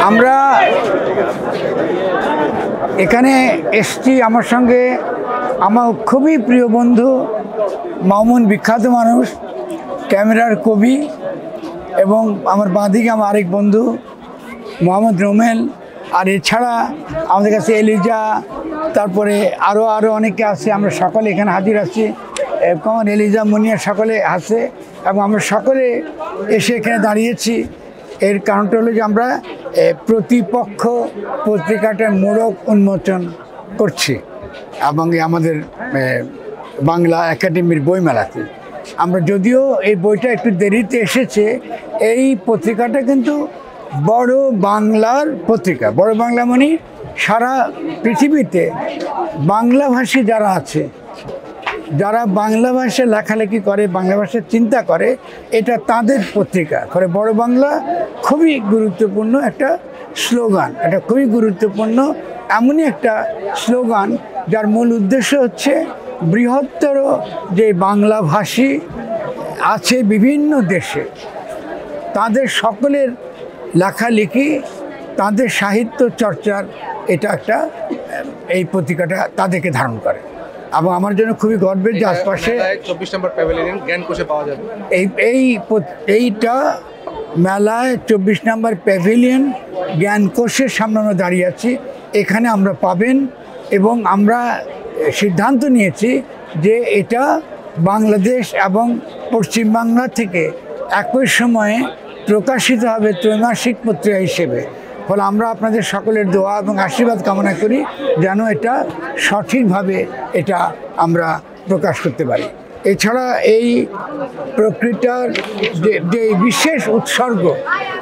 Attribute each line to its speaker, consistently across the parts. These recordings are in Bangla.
Speaker 1: আমরা এখানে এসছি, আমার সঙ্গে আমার খুবই প্রিয় বন্ধু মামুন, বিখ্যাত মানুষ, ক্যামেরার কবি, এবং আমার বাঁদিকে আমার আরেক বন্ধু মোহাম্মদ রোমেল, আর এছাড়া আমাদের কাছে এলিজা, তারপরে আরও অনেকে আছে। আমরা সকলে এখানে হাজির আছি, কমন এলিজা, মুনিয়া সকলে আছে, এবং আমরা সকলে এসে এখানে দাঁড়িয়েছি। এর কারণটা হলো যে আমরা প্রতিপক্ষ পত্রিকাটার মোড়ক উন্মোচন করছি, এবং আমাদের বাংলা একাডেমির বইমেলাতে আমরা, যদিও এই বইটা একটু দেরিতে এসেছে, এই পত্রিকাটা কিন্তু বড় বাংলার পত্রিকা। বড় বাংলা মানে সারা পৃথিবীতে বাংলাভাষী যারা আছে, যারা বাংলা ভাষায় লেখালেখি করে, বাংলা ভাষায় চিন্তা করে, এটা তাদের পত্রিকা করে। বড় বাংলা খুবই গুরুত্বপূর্ণ একটা স্লোগান, এটা খুবই গুরুত্বপূর্ণ এমনই একটা স্লোগান যার মূল উদ্দেশ্য হচ্ছে বৃহত্তর যে বাংলাভাষী আছে বিভিন্ন দেশে, তাদের সকলের লেখালেখি, তাদের সাহিত্য চর্চার এটা একটা, এই পত্রিকাটা তাদেরকে ধারণ করে। এবং আমার জন্য খুবই গর্বের যে আশপাশে
Speaker 2: 24 নম্বর প্যাভিলিয়ন জ্ঞানকোষে পাওয়া যাবে।
Speaker 1: এইটা মেলায় 24 নম্বর প্যাভিলিয়ন জ্ঞানকোষের সামনে আমরা দাঁড়িয়ে আছি, এখানে আমরা পাবেন। এবং আমরা সিদ্ধান্ত নিয়েছি যে এটা বাংলাদেশ এবং পশ্চিমবাংলা থেকে একই সময়ে প্রকাশিত হবে ত্রৈমাসিক পত্রিকা হিসেবে। ফলে আমরা আপনাদের সকলের দোয়া এবং আশীর্বাদ কামনা করি যেন এটা সঠিকভাবে এটা আমরা প্রকাশ করতে পারি। এছাড়া এই প্রকৃতার যে বিশেষ উৎসর্গ,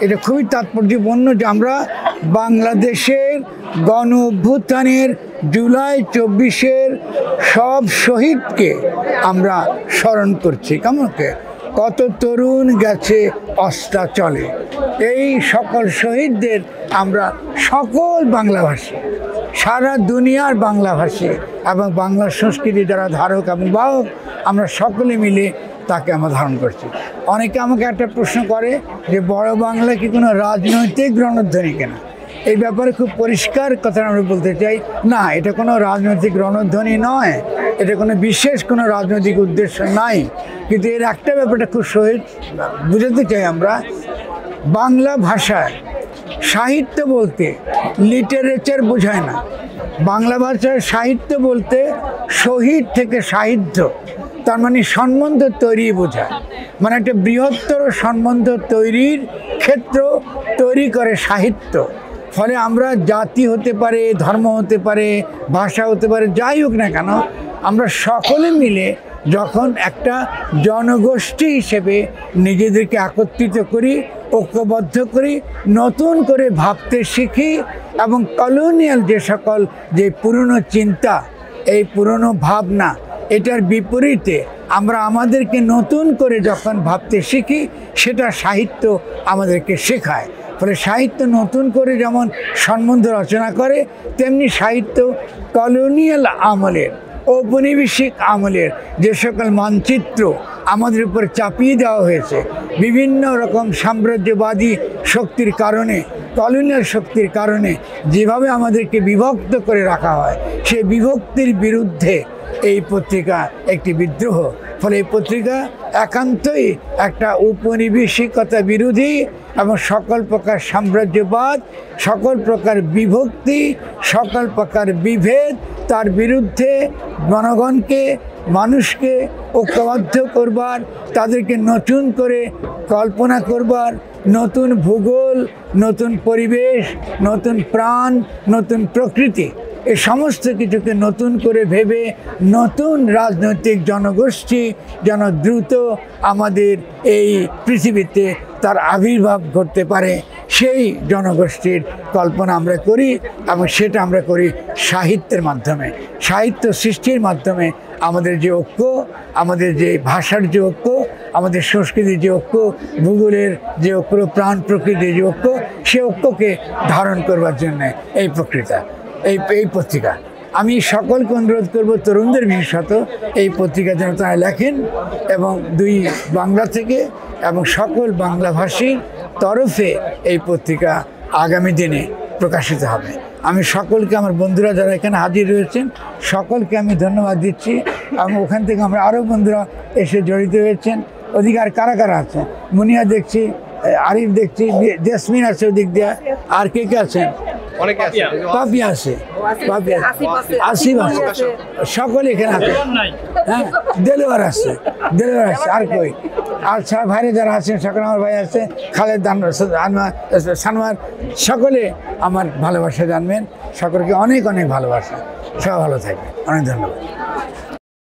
Speaker 1: এটা খুবই তাৎপর্যপূর্ণ যে আমরা বাংলাদেশের গণ অভ্যুত্থানের জুলাই 24-এর সব শহীদকে আমরা স্মরণ করছি। কেমনকে কত তরুণ গেছে অস্তাচলে, এই সকল শহীদদের আমরা সকল বাংলাভাষী, সারা দুনিয়ার বাংলাভাষী এবং বাংলা সংস্কৃতি যারা ধারক এবং বাহক, আমরা সকলে মিলে তাকে আমরা ধারণ করছি। অনেকে আমাকে একটা প্রশ্ন করে যে বড় বাংলা কি কোনো রাজনৈতিক রণধ্বনি কিনা? এই ব্যাপারে খুব পরিষ্কার কথা আমরা বলতে চাই, না, এটা কোনো রাজনৈতিক রণধ্বনি নয়, এটা কোনো বিশেষ কোনো রাজনৈতিক উদ্দেশ্য নাই। কিন্তু এর একটা ব্যাপারটা খুব সহজ বুঝাতে চাই আমরা, বাংলা ভাষায় সাহিত্য বলতে লিটারেচার বোঝায় না। বাংলা ভাষায় সাহিত্য বলতে শহীদ থেকে সাহিত্য, তার মানে সম্বন্ধ তৈরি বোঝায়, মানে একটা বৃহত্তর সম্বন্ধ তৈরির ক্ষেত্র তৈরি করে সাহিত্য। ফলে আমরা জাতি হতে পারে, ধর্ম হতে পারে, ভাষা হতে পারে, যাই হোক না কেন, আমরা সকলে মিলে যখন একটা জনগোষ্ঠী হিসেবে নিজেদেরকে একত্রিত করি, ঐক্যবদ্ধ করি, নতুন করে ভাবতে শিখি, এবং কলোনিয়াল যে সকল যে পুরনো চিন্তা, এই পুরনো ভাবনা, এটার বিপরীতে আমরা আমাদেরকে নতুন করে যখন ভাবতে শিখি, সেটা সাহিত্য আমাদেরকে শেখায়। ফলে সাহিত্য নতুন করে যেমন সম্বন্ধ রচনা করে, তেমনি সাহিত্য কলোনিয়াল আমলের, ঔপনিবেশিক আমলের যে সকল মানচিত্র আমাদের উপর চাপিয়ে দেওয়া হয়েছে বিভিন্ন রকম সাম্রাজ্যবাদী শক্তির কারণে, কলোনিয়াল শক্তির কারণে, যেভাবে আমাদেরকে বিভক্ত করে রাখা হয়, সেই বিভক্তির বিরুদ্ধে এই পত্রিকা একটি বিদ্রোহ। ফলে এই পত্রিকা একান্তই একটা ঔপনিবেশিকতা বিরোধী এবং সকল প্রকার সাম্রাজ্যবাদ, সকল প্রকার বিভক্তি, সকল প্রকার বিভেদ, তার বিরুদ্ধে জনগণকে, মানুষকে ঐক্যবদ্ধ করবার, তাদেরকে নতুন করে কল্পনা করবার, নতুন ভূগোল, নতুন পরিবেশ, নতুন প্রাণ, নতুন প্রকৃতি, এই সমস্ত কিছুকে নতুন করে ভেবে নতুন রাজনৈতিক জনগোষ্ঠী যেন দ্রুত আমাদের এই পৃথিবীতে তার আবির্ভাব ঘটতে পারে, সেই জনগোষ্ঠীর কল্পনা আমরা করি, এবং সেটা আমরা করি সাহিত্যের মাধ্যমে, সাহিত্য সৃষ্টির মাধ্যমে। আমাদের যে ঐক্য, আমাদের যে ভাষার যে ঐক্য, আমাদের সংস্কৃতির যে ঐক্য, ভূগোলের যে ঐক্য, প্রাণ প্রকৃতির যে ঐক্য, সে ঐক্যকে ধারণ করবার জন্যে এই এই পত্রিকা। আমি সকলকে অনুরোধ করব, তরুণদের বিশেষত, এই পত্রিকা যেন তারা লেখেন, এবং দুই বাংলা থেকে এবং সকল বাংলাভাষী তরফে এই পত্রিকা আগামী দিনে প্রকাশিত হবে। আমি সকলকে, আমার বন্ধুরা যারা এখানে হাজির রয়েছেন সকলকে আমি ধন্যবাদ দিচ্ছি। এবং ওখান থেকে আমরা আরও বন্ধুরা এসে জড়িত হয়েছেন। ওদিকে আর কারা কারা আছে? মুনিয়া দেখছি, আরিফ দেখছি, জেসমিন আছে ওদিক দিয়ে, আর কে কে আছেন?
Speaker 2: অনেকে আছে।
Speaker 1: পাপি আছে, পাপি আছে, আসিফ আছে, সকলে এখানে আছে। হ্যাঁ, দেলোয়ার আছে, দেলোয়ার আছে, আর কই? আর সব ভাইরে যারা আছেন সকলে আমার ভাই আছে, খালেদ, সানোয়ার, সকলে আমার ভালোবাসা জানবেন। সকলকে অনেক অনেক ভালোবাসা। সব ভালো থাকবে। অনেক ধন্যবাদ।